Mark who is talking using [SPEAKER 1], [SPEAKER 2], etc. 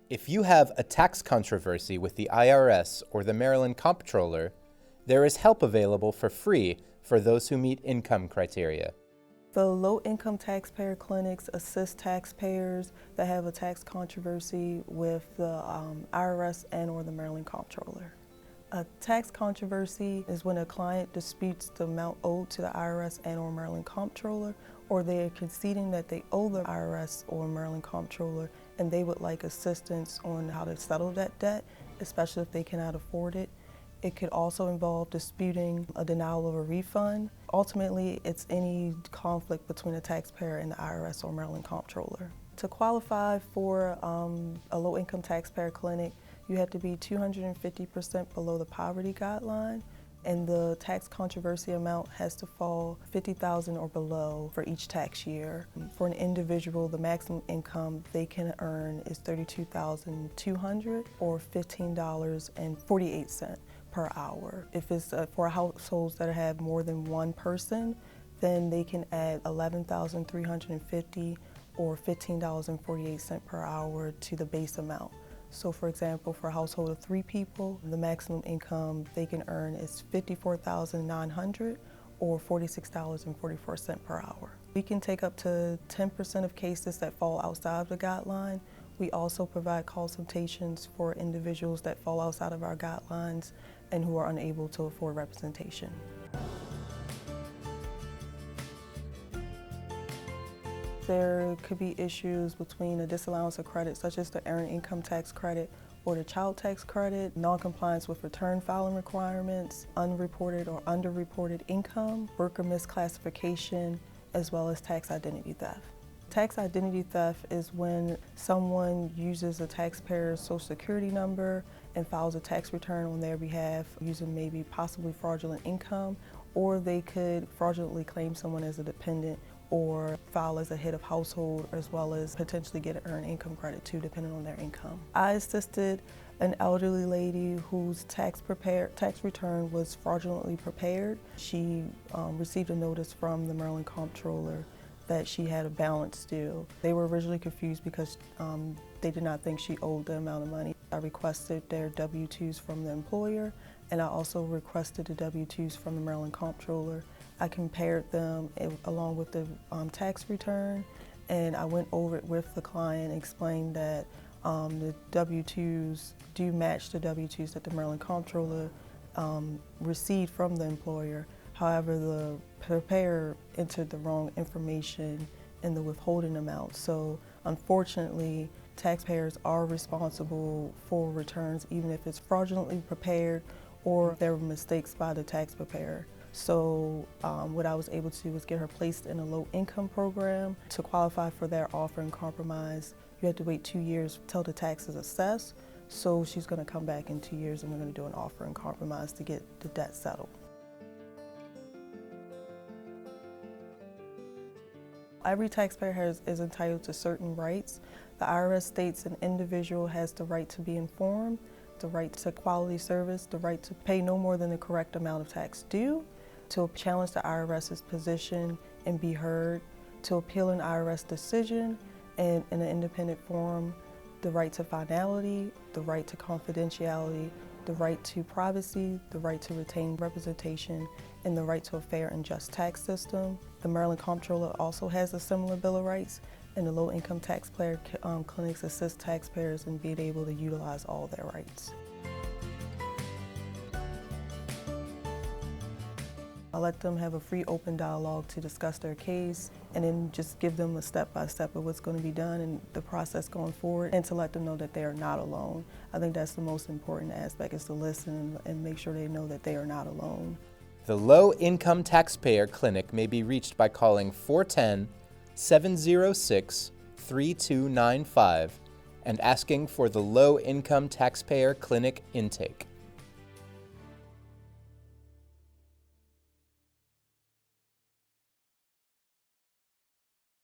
[SPEAKER 1] If you have a tax controversy with the IRS or the Maryland Comptroller, there is help available for free for those who meet income criteria.
[SPEAKER 2] The Low Income Taxpayer Clinics assist taxpayers that have a tax controversy with the IRS and or the Maryland Comptroller. A tax controversy is when a client disputes the amount owed to the IRS and or Maryland Comptroller, or they are conceding that they owe the IRS or Maryland Comptroller and they would like assistance on how to settle that debt, especially if they cannot afford it. It could also involve disputing a denial of a refund. Ultimately, it's any conflict between a taxpayer and the IRS or Maryland Comptroller. To qualify for a low-income taxpayer clinic, you have to be 250% below the poverty guideline, and the tax controversy amount has to fall $50,000 or below for each tax year. For an individual, the maximum income they can earn is $32,200 or $15.48 per hour. If it's for households that have more than one person, then they can add $11,350 or $15.48 per hour to the base amount. So for example, for a household of 3 people, the maximum income they can earn is $54,900 or $46.44 per hour. We can take up to 10% of cases that fall outside of the guideline. We also provide consultations for individuals that fall outside of our guidelines and who are unable to afford representation. There could be issues between a disallowance of credit, such as the earned income tax credit or the child tax credit, non-compliance with return filing requirements, unreported or underreported income, worker misclassification, as well as tax identity theft. Tax identity theft is when someone uses a taxpayer's social security number and files a tax return on their behalf using maybe possibly fraudulent income, or they could fraudulently claim someone as a dependent or file as a head of household, as well as potentially get an earned income credit too, depending on their income. I assisted an elderly lady whose tax return was fraudulently prepared. She received a notice from the Maryland Comptroller that she had a balance due. They were originally confused because they did not think she owed the amount of money. I requested their W-2s from the employer, and I also requested the W-2s from the Maryland Comptroller. I compared them along with the tax return, and I went over it with the client and explained that the W-2s do match the W-2s that the Maryland Comptroller received from the employer. However, the preparer entered the wrong information in the withholding amount. So unfortunately, taxpayers are responsible for returns, even if it's fraudulently prepared or there were mistakes by the tax preparer. So what I was able to do was get her placed in a low-income program. To qualify for their offer and compromise, you have to wait 2 years till the tax is assessed. So she's going to come back in 2 years and we're going to do an offer and compromise to get the debt settled. Every taxpayer is entitled to certain rights. The IRS states an individual has the right to be informed, the right to quality service, the right to pay no more than the correct amount of tax due, to challenge the IRS's position and be heard, to appeal an IRS decision, and in an independent forum, the right to finality, the right to confidentiality, the right to privacy, the right to retain representation, and the right to a fair and just tax system. The Maryland Comptroller also has a similar Bill of Rights, and the Low Income Taxpayer Clinics assist taxpayers in being able to utilize all their rights. I let them have a free open dialogue to discuss their case and then just give them a step-by-step of what's going to be done and the process going forward, and to let them know that they are not alone. I think that's the most important aspect, is to listen and make sure they know that they are not alone.
[SPEAKER 1] The Low Income Taxpayer Clinic may be reached by calling 410-706-3295 and asking for the Low Income Taxpayer Clinic intake.